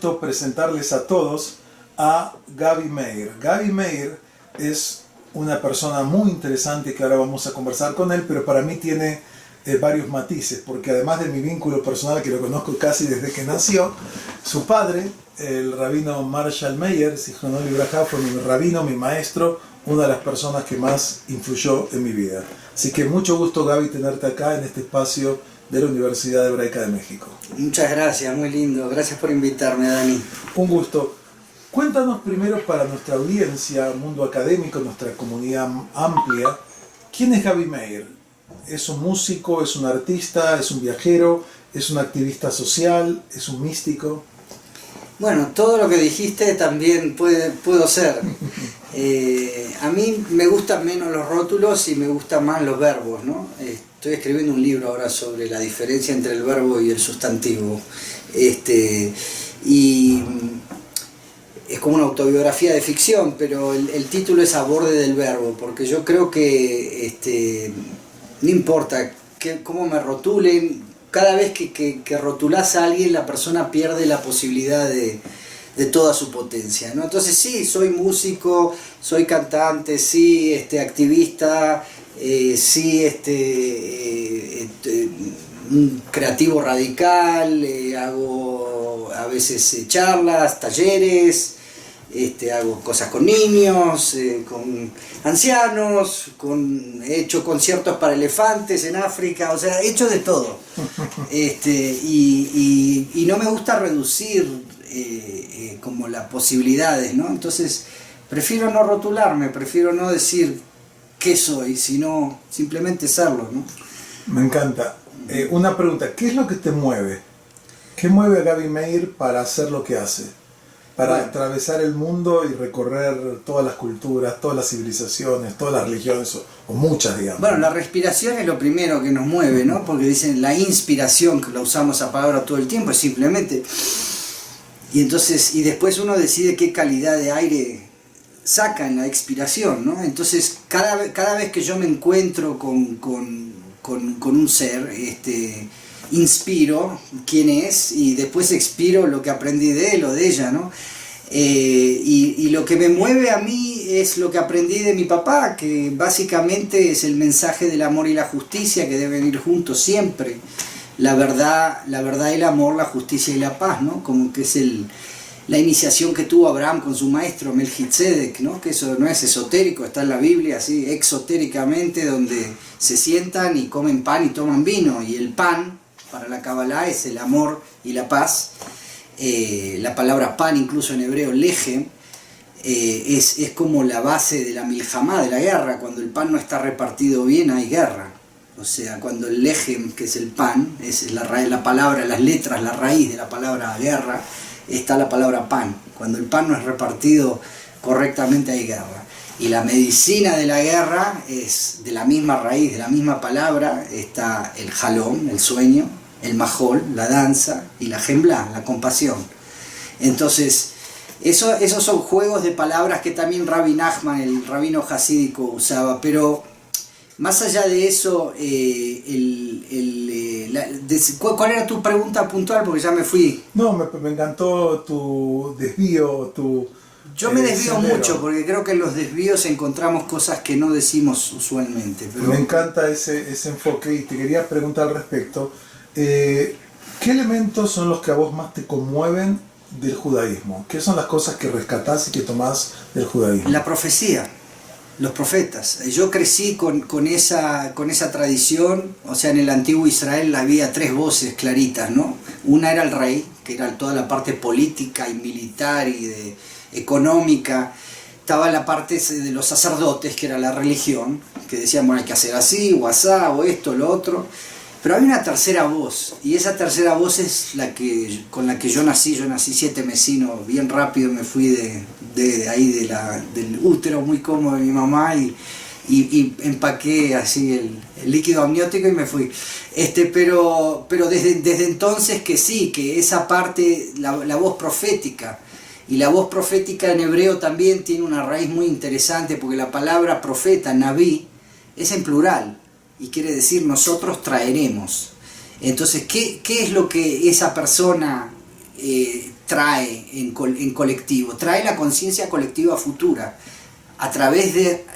gusto presentarles a todos a Gaby Meir. Gaby Meir es una persona muy interesante que ahora vamos a conversar con él, pero para mí tiene varios matices, porque además de mi vínculo personal, que lo conozco casi desde que nació, su padre, el rabino Marshall Meir, Zichrono Libraja, fue mi rabino, mi maestro, una de las personas que más influyó en mi vida. Así que mucho gusto, Gaby, tenerte acá en este espacio de la Universidad Hebraica de México. Muchas gracias, muy lindo. Gracias por invitarme, Dani. Un gusto. Cuéntanos primero para nuestra audiencia, mundo académico, nuestra comunidad amplia, ¿quién es Gaby Meir? ¿Es un músico, es un artista, es un viajero, es un activista social, es un místico? Bueno, todo lo que dijiste también puedo ser. A mí me gustan menos los rótulos y me gustan más los verbos, ¿no? Estoy escribiendo un libro ahora sobre la diferencia entre el verbo y el sustantivo. Y es como una autobiografía de ficción, pero el título es A borde del verbo, porque yo creo que no importa cómo me rotulen, cada vez que rotulás a alguien, la persona pierde la posibilidad de toda su potencia, ¿no? Entonces sí, soy músico, soy cantante, sí, activista, sí, un creativo radical, hago a veces charlas, talleres, hago cosas con niños, con ancianos, he hecho conciertos para elefantes en África, o sea, he hecho de todo. Y no me gusta reducir como las posibilidades, ¿no? Entonces prefiero no rotularme, prefiero no decir qué soy, sino simplemente serlo, ¿no? Me encanta. Una pregunta, ¿qué es lo que te mueve? ¿Qué mueve a Gaby Meir para hacer lo que hace? Para atravesar el mundo y recorrer todas las culturas, todas las civilizaciones, todas las religiones, o muchas, digamos. Bueno, la respiración es lo primero que nos mueve, ¿no? Porque dicen la inspiración, que la usamos esa palabra todo el tiempo, es simplemente... Y después uno decide qué calidad de aire saca en la expiración, ¿no? Entonces, cada vez que yo me encuentro con un ser, inspiro quién es y después expiro lo que aprendí de él o de ella, ¿no? Y lo que me mueve a mí es lo que aprendí de mi papá, que básicamente es el mensaje del amor y la justicia que deben ir juntos siempre. La verdad y el amor, la justicia y la paz, ¿no? Como que es la iniciación que tuvo Abraham con su maestro Melchizedek, ¿no? Que eso no es esotérico, está en la Biblia así exotéricamente, donde se sientan y comen pan y toman vino, y el pan para la Kabbalah es el amor y la paz. La palabra pan, incluso en hebreo lejem, es como la base de la milhamá, de la guerra. Cuando el pan no está repartido bien hay guerra. O sea, cuando el lejem, que es el pan, es la palabra, las letras, la raíz de la palabra guerra, está la palabra pan. Cuando el pan no es repartido correctamente hay guerra. Y la medicina de la guerra es de la misma raíz, de la misma palabra, está el jalom, el sueño, el majol, la danza, y la jemblá, la compasión. Entonces, esos son juegos de palabras que también Rabbi Nachman, el rabino jasídico, usaba, pero más allá de eso, ¿cuál era tu pregunta puntual? Porque ya me fui. No, me encantó tu desvío, Yo me desvío sendero. mucho, porque creo que en los desvíos encontramos cosas que no decimos usualmente. Pero... Me encanta ese enfoque y te quería preguntar al respecto. ¿Qué elementos son los que a vos más te conmueven del judaísmo? ¿Qué son las cosas que rescatás y que tomás del judaísmo? La profecía, los profetas. Yo crecí con esa tradición, o sea, en el antiguo Israel había tres voces claritas, ¿no? Una era el rey, que era toda la parte política y militar y económica. Estaba la parte de los sacerdotes, que era la religión, que decían, bueno, hay que hacer así, o asá, o esto, lo otro. Pero hay una tercera voz, y esa tercera voz es con la que yo nací 7 mesinos, bien rápido me fui de ahí del útero muy cómodo de mi mamá y empaqué así el líquido amniótico y me fui. Pero desde entonces que sí, que esa parte, la voz profética, y la voz profética en hebreo también tiene una raíz muy interesante, porque la palabra profeta, naví, es en plural. Y quiere decir nosotros traeremos. Entonces, ¿qué es lo que esa persona trae en colectivo, trae la conciencia colectiva futura a través de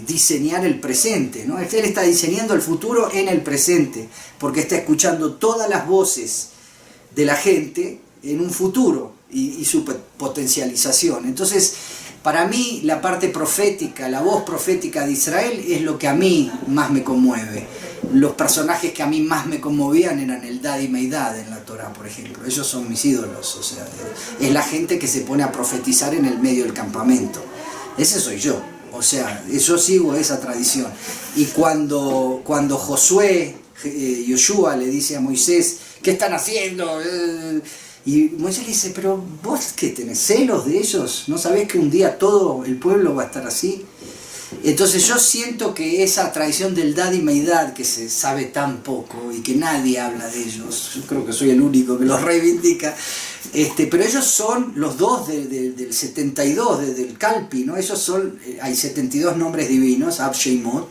diseñar el presente, ¿no? Él está diseñando el futuro en el presente, porque está escuchando todas las voces de la gente en un futuro y su potencialización. Entonces, para mí, la parte profética, la voz profética de Israel es lo que a mí más me conmueve. Los personajes que a mí más me conmovían eran Eldad y Meidad en la Torá, por ejemplo. Ellos son mis ídolos, o sea, es la gente que se pone a profetizar en el medio del campamento. Ese soy yo, o sea, yo sigo esa tradición. Y cuando Josué, Yoshua le dice a Moisés, ¿qué están haciendo? Y Moisés le dice, pero vos qué tenés celos de ellos, ¿no sabés que un día todo el pueblo va a estar así? Entonces yo siento que esa tradición del Eldad y Meidad, que se sabe tan poco y que nadie habla de ellos, yo creo que soy el único que los reivindica, pero ellos son los dos del 72, del Calpi, ¿no? Ellos son, hay 72 nombres divinos, Ab Sheimot,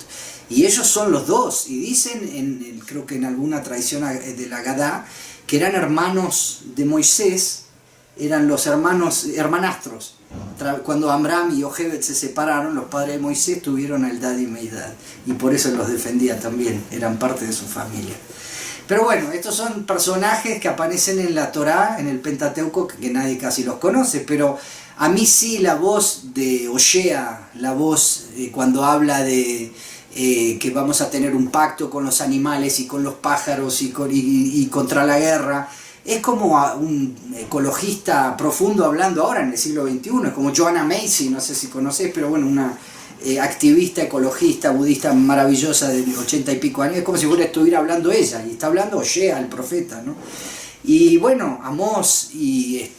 y ellos son los dos, y dicen, creo que en alguna tradición de la Gadá, que eran hermanos de Moisés, eran los hermanastros. Cuando Amram y Yochebed se separaron, los padres de Moisés tuvieron a Eldad y Meidad, y por eso los defendía también, eran parte de su familia. Pero bueno, estos son personajes que aparecen en la Torá, en el Pentateuco, que nadie casi los conoce, pero a mí sí la voz de Oshea, la voz cuando habla de que vamos a tener un pacto con los animales y con los pájaros y contra la guerra, es como un ecologista profundo hablando ahora en el siglo XXI, es como Joanna Macy, no sé si conocés, pero bueno, una activista ecologista budista maravillosa de 80 y pico años, es como si estuviera hablando ella, y está hablando Oshea, el profeta, ¿no? Y bueno, Amós y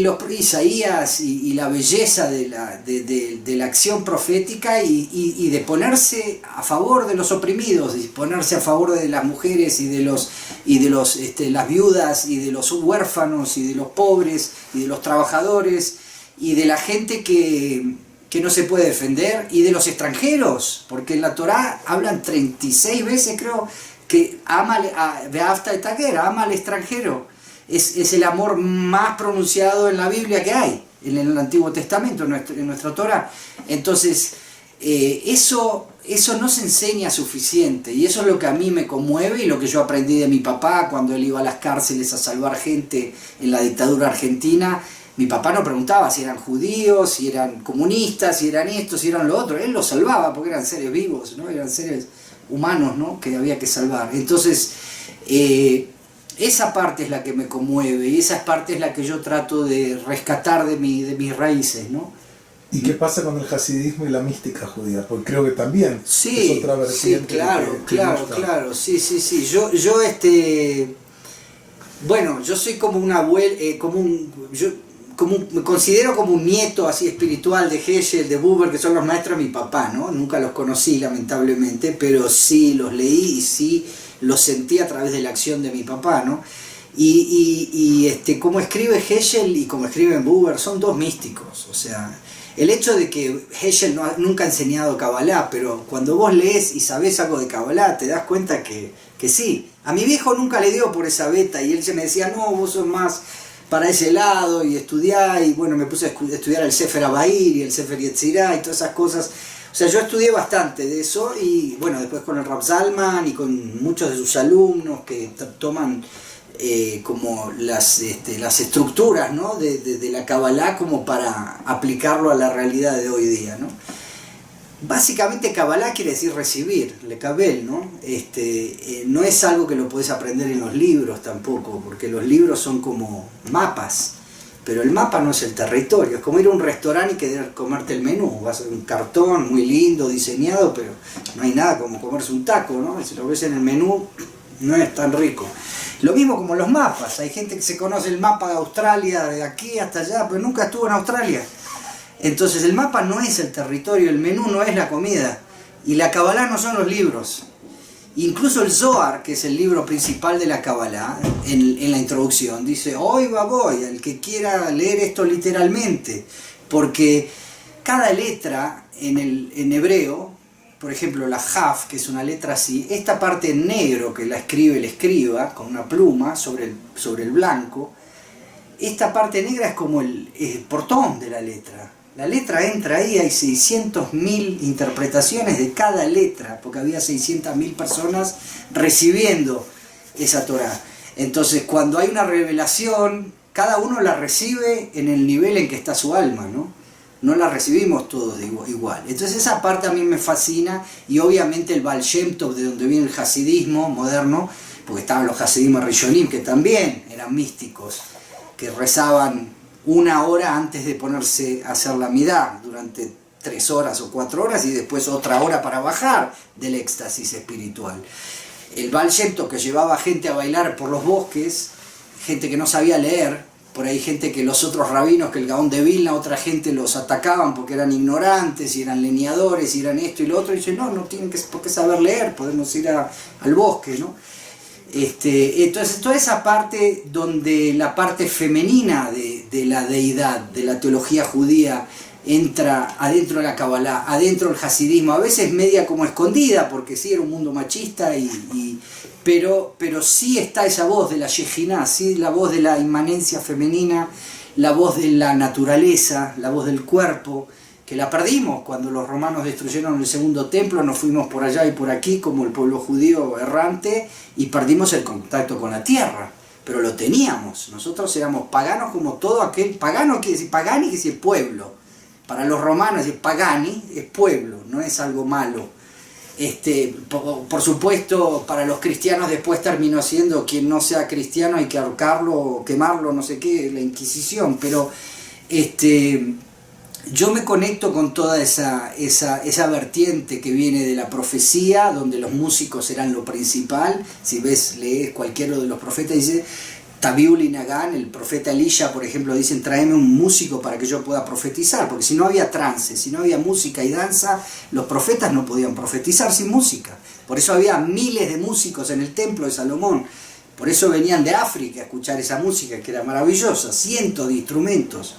los Isaías y la belleza de la acción profética y de ponerse a favor de los oprimidos, y ponerse a favor de las mujeres y de las viudas y de los huérfanos y de los pobres y de los trabajadores y de la gente que no se puede defender, y de los extranjeros, porque en la Torá hablan 36 veces, creo, que ama al extranjero. Es el amor más pronunciado en la Biblia que hay, en el Antiguo Testamento, en nuestra Torá. Entonces, eso no se enseña suficiente, y eso es lo que a mí me conmueve y lo que yo aprendí de mi papá cuando él iba a las cárceles a salvar gente en la dictadura argentina. Mi papá no preguntaba si eran judíos, si eran comunistas, si eran esto, si eran lo otro. Él los salvaba porque eran seres vivos, ¿no? Eran seres humanos, ¿no? Que había que salvar. Entonces, esa parte es la que me conmueve, y esa parte es la que yo trato de rescatar de mis raíces, ¿no? ¿Y qué pasa con el hasidismo y la mística judía? Porque creo que también sí, es otra vertiente. Sí, claro, sí. Bueno, yo soy como un abuelo, me considero como un nieto así espiritual de Heschel, de Buber, que son los maestros de mi papá, ¿no? Nunca los conocí, lamentablemente, pero sí los leí y sí los sentí a través de la acción de mi papá, ¿no? Y como escribe Heschel y como escribe Buber, son dos místicos. O sea, el hecho de que Heschel nunca ha enseñado Kabbalah, pero cuando vos lees y sabés algo de Kabbalah, te das cuenta que sí. A mi viejo nunca le dio por esa beta, y él se me decía, no, vos sos más para ese lado, y estudiar, y bueno, me puse a estudiar el Sefer Abair y el Sefer Yetzirah y todas esas cosas. O sea, yo estudié bastante de eso, y bueno, después con el Rav Zalman y con muchos de sus alumnos que toman como las estructuras, ¿no? de la Kabbalah como para aplicarlo a la realidad de hoy día, ¿no? Básicamente Kabbalah quiere decir recibir, lekabel, ¿no? No es algo que lo podés aprender en los libros tampoco, porque los libros son como mapas, pero el mapa no es el territorio, es como ir a un restaurante y querer comerte el menú. Vas a ver un cartón muy lindo, diseñado, pero no hay nada como comerse un taco, ¿no? Si lo ves en el menú, no es tan rico. Lo mismo como los mapas, hay gente que se conoce el mapa de Australia, de aquí hasta allá, pero nunca estuvo en Australia. Entonces el mapa no es el territorio, el menú no es la comida, y la Kabbalah no son los libros. Incluso el Zohar, que es el libro principal de la Kabbalah, en la introducción dice, hoy voy, el que quiera leer esto literalmente, porque cada letra en hebreo, por ejemplo la Jaf, que es una letra así, esta parte en negro que la escribe el escriba con una pluma sobre el blanco, esta parte negra es como el portón de la letra. La letra entra ahí, hay 600.000 interpretaciones de cada letra, porque había 600.000 personas recibiendo esa Torá. Entonces, cuando hay una revelación, cada uno la recibe en el nivel en que está su alma, ¿no? No la recibimos todos igual. Entonces esa parte a mí me fascina, y obviamente el Baal Shem Tov, de donde viene el hasidismo moderno, porque estaban los hasidim rishonim, que también eran místicos, que rezaban 1 hora antes de ponerse a hacer la midá, durante 3 horas o 4 horas, y después otra hora para bajar del éxtasis espiritual. El Baal Shem Tov, que llevaba gente a bailar por los bosques, gente que no sabía leer, por ahí gente que los otros rabinos, que el Gaón de Vilna, otra gente los atacaban porque eran ignorantes, y eran leñadores, y eran esto y lo otro, y dicen, no tienen por qué saber leer, podemos ir al bosque, ¿no? Entonces toda esa parte donde la parte femenina de la deidad, de la teología judía, entra adentro de la Kabbalah, adentro del hasidismo, a veces media como escondida, porque sí era un mundo machista, pero sí está esa voz de la Shejiná, sí, la voz de la inmanencia femenina, la voz de la naturaleza, la voz del cuerpo, que la perdimos cuando los romanos destruyeron el segundo templo. Nos fuimos por allá y por aquí como el pueblo judío errante, y perdimos el contacto con la tierra, pero lo teníamos. Nosotros éramos paganos como todo aquel. Pagano quiere decir, pagani quiere decir pueblo. Para los romanos pagani es pueblo, no es algo malo. Por supuesto, para los cristianos después terminó siendo, quien no sea cristiano hay que ahorcarlo o quemarlo, no sé qué, la Inquisición, pero yo me conecto con toda esa vertiente que viene de la profecía, donde los músicos eran lo principal. Si lees cualquiera de los profetas, dice Tabiul y Nagán, el profeta Elisha, por ejemplo, dicen, tráeme un músico para que yo pueda profetizar, porque si no había trance, si no había música y danza, los profetas no podían profetizar sin música. Por eso había miles de músicos en el templo de Salomón, por eso venían de África a escuchar esa música, que era maravillosa, cientos de instrumentos,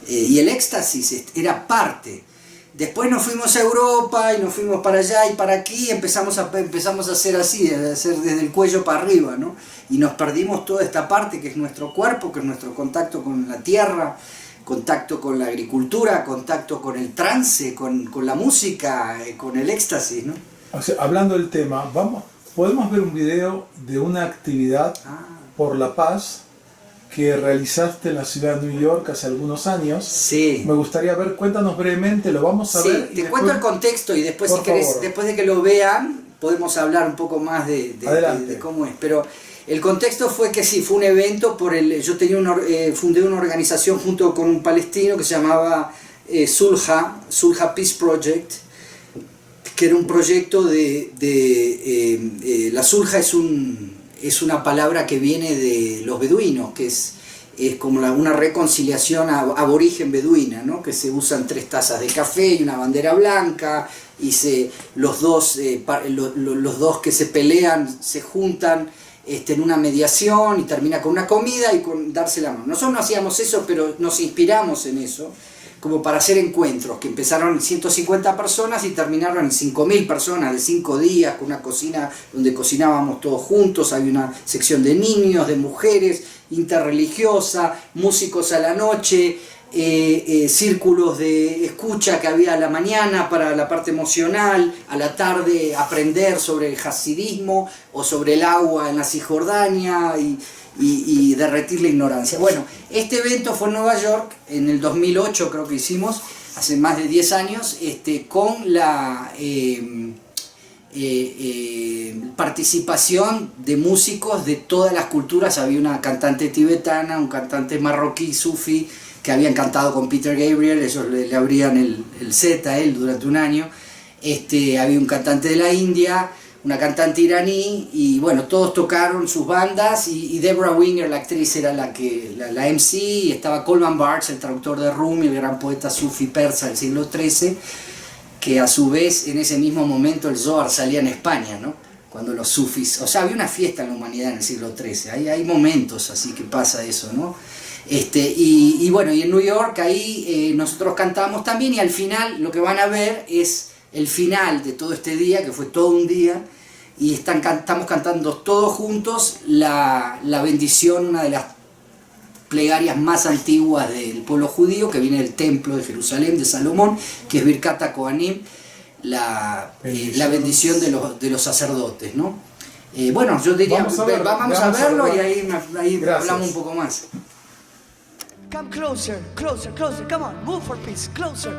y el éxtasis era parte. Después nos fuimos a Europa y nos fuimos para allá y para aquí, empezamos a hacer así, a hacer desde el cuello para arriba, ¿no? Y nos perdimos toda esta parte que es nuestro cuerpo, que es nuestro contacto con la tierra, contacto con la agricultura, contacto con el trance, con la música, con el éxtasis, ¿no? O sea, hablando del tema, podemos ver un video de una actividad por la paz que realizaste en la ciudad de New York hace algunos años. Sí. Me gustaría ver, cuéntanos brevemente, lo vamos a ver. Sí, te cuento el contexto y después, si querés, después de que lo vean, podemos hablar un poco más de cómo es. Pero el contexto fue que sí, fue un evento yo fundé una organización junto con un palestino que se llamaba Sulha Peace Project, que era un proyecto la Sulha es una palabra que viene de los beduinos, que es como una reconciliación aborigen beduina, ¿no? Que se usan 3 tazas de café y una bandera blanca, y los dos que se pelean se juntan en una mediación, y termina con una comida y con darse la mano. Nosotros no hacíamos eso, pero nos inspiramos en eso, como para hacer encuentros, que empezaron en 150 personas y terminaron en 5.000 personas de 5 días, con una cocina donde cocinábamos todos juntos. Había una sección de niños, de mujeres, interreligiosa, músicos a la noche, círculos de escucha que había a la mañana para la parte emocional, a la tarde aprender sobre el hasidismo o sobre el agua en la Cisjordania y derretir la ignorancia. Bueno, este evento fue en Nueva York en el 2008, creo que hicimos, hace más de 10 años, con la participación de músicos de todas las culturas. Había una cantante tibetana, un cantante marroquí, sufi, que habían cantado con Peter Gabriel, ellos le abrían el set a él durante un año. Había un cantante de la India, una cantante iraní, y bueno, todos tocaron sus bandas, y Deborah Winger, la actriz, era la MC, y estaba Coleman Barks, el traductor de Rumi, el gran poeta sufi persa del siglo XIII, que a su vez en ese mismo momento el Zohar salía en España, ¿no? Cuando los sufis, o sea, había una fiesta en la humanidad en el siglo XIII, hay momentos así que pasa eso, ¿no? Y bueno, y en New York ahí nosotros cantamos también, y al final lo que van a ver es el final de todo este día, que fue todo un día, y estamos cantando todos juntos la bendición, una de las plegarias más antiguas del pueblo judío, que viene del templo de Jerusalén, de Salomón, que es Birkat HaKohanim, la bendición de los sacerdotes, ¿no? Bueno, yo diría, vamos a verlo y ahí hablamos un poco más. Come closer, closer, closer. Come on, move for peace. Closer,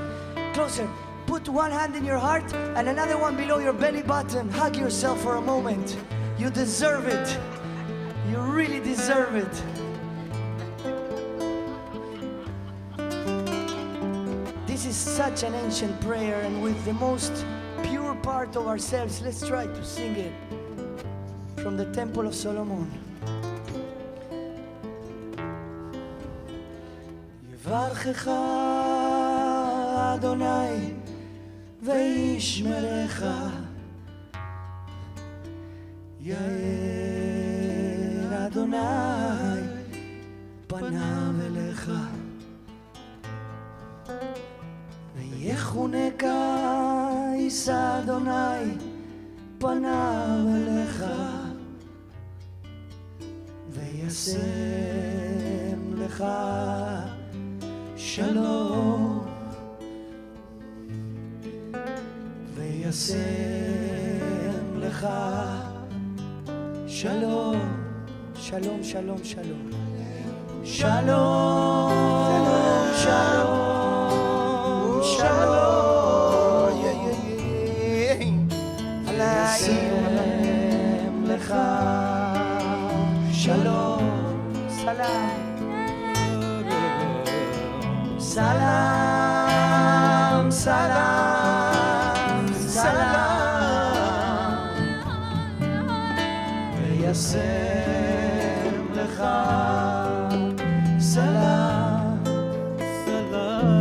closer. Put one hand in your heart and another one below your belly button. Hug yourself for a moment. You deserve it. You really deserve it. This is such an ancient prayer, and with the most pure part of ourselves, let's try to sing it from the Temple of Solomon. יברכך אדוני וישמרך, יאר אדוני פניו אליך, ויחונק יישא אדוני פניו אליך, וישם לך שלום, וישם לך שלום, שלום, שלום, שלום, שלום, שלום, שלום, וישם לך שלום, סלאם, סלאם, סלאם, סלאם, וישם לך סלאם, סלאם.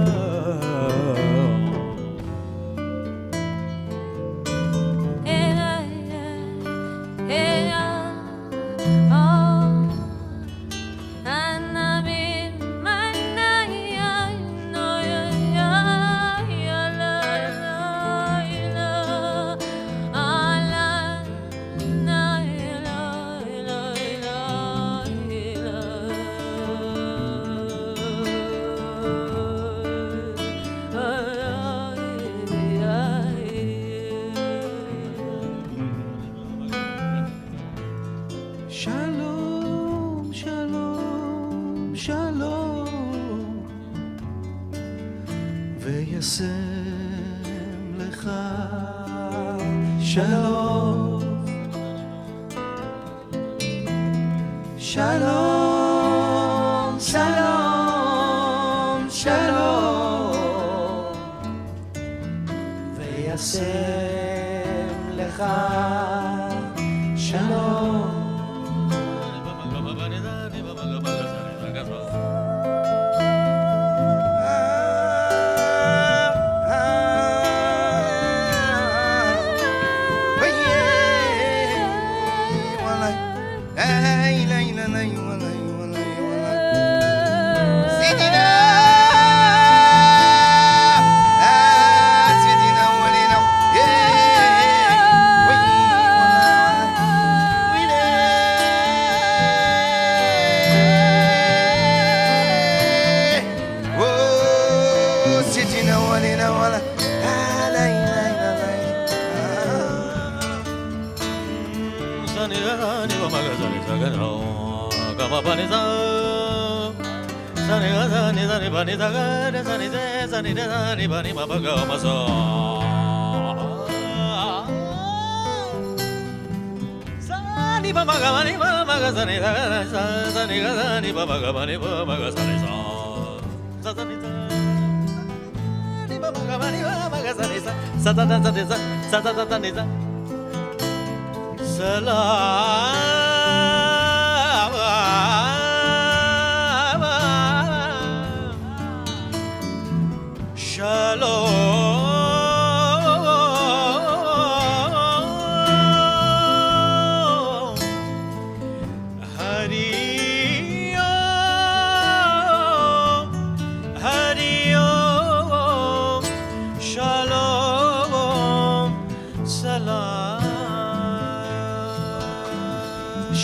שלום, שלום, שלום, וישם לך שלום, שלום, שלום, שלום, וישם לך שלום.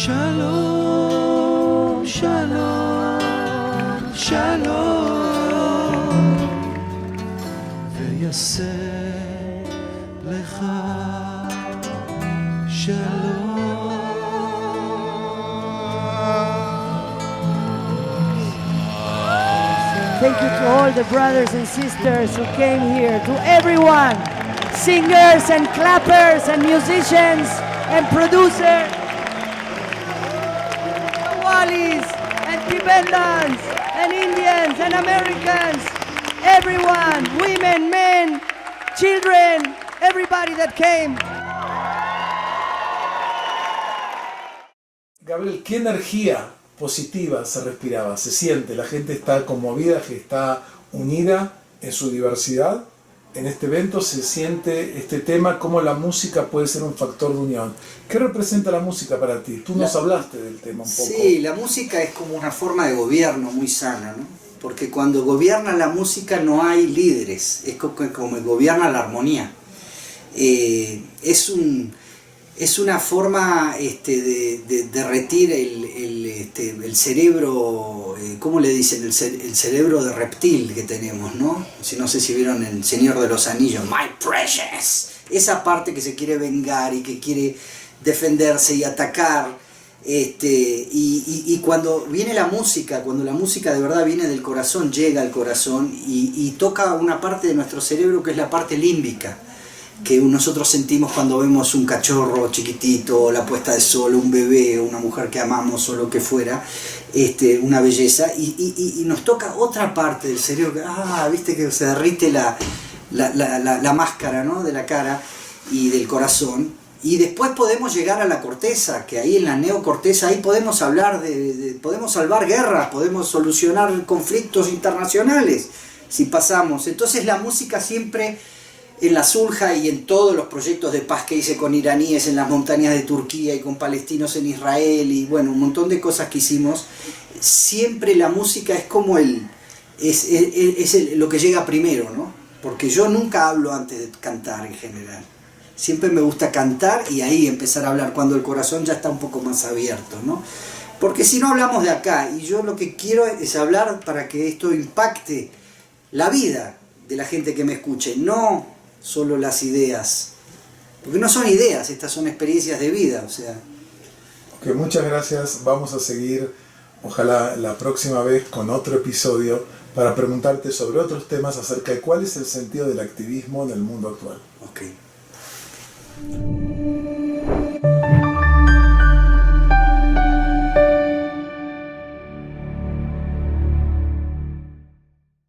Shalom, shalom, יעשה לך שלום. Thank you to all the brothers and sisters who came here, to everyone, singers and clappers and musicians and producers, Walis and Tibetans and Indians and Americans, everyone, women, men, children, everybody that came. Gabriel, ¿qué energía positiva se respiraba? Se siente, la gente está conmovida, que está unida en su diversidad. En este evento se siente este tema, cómo la música puede ser un factor de unión. ¿Qué representa la música para ti? Tú nos hablaste del tema un poco. Sí, la música es como una forma de gobierno muy sana, ¿no? Porque cuando gobierna la música no hay líderes, es como gobierna la armonía. Es una forma de derretir el cerebro, ¿cómo le dicen? El cerebro de reptil que tenemos, ¿no? No sé si vieron El Señor de los Anillos, My Precious. Esa parte que se quiere vengar y que quiere defenderse y atacar. Y cuando viene la música, cuando la música de verdad viene del corazón, llega al corazón y toca una parte de nuestro cerebro que es la parte límbica, que nosotros sentimos cuando vemos un cachorro chiquitito, la puesta de sol, un bebé, una mujer que amamos o lo que fuera, una belleza, y nos toca otra parte del cerebro, viste que se derrite la máscara, ¿no? De la cara y del corazón, y después podemos llegar a la corteza, que ahí en la neocorteza, ahí podemos hablar podemos salvar guerras, podemos solucionar conflictos internacionales, si pasamos. Entonces la música siempre, en la Sulja y en todos los proyectos de paz que hice con iraníes en las montañas de Turquía y con palestinos en Israel y bueno, un montón de cosas que hicimos, siempre la música es como lo que llega primero, ¿no? Porque yo nunca hablo antes de cantar en general. Siempre me gusta cantar y ahí empezar a hablar cuando el corazón ya está un poco más abierto, ¿no? Porque si no hablamos de acá, y yo lo que quiero es hablar para que esto impacte la vida de la gente que me escuche, no solo las ideas, porque no son ideas, estas son experiencias de vida, o sea. Ok, muchas gracias, vamos a seguir, ojalá la próxima vez con otro episodio para preguntarte sobre otros temas acerca de cuál es el sentido del activismo en el mundo actual. Ok.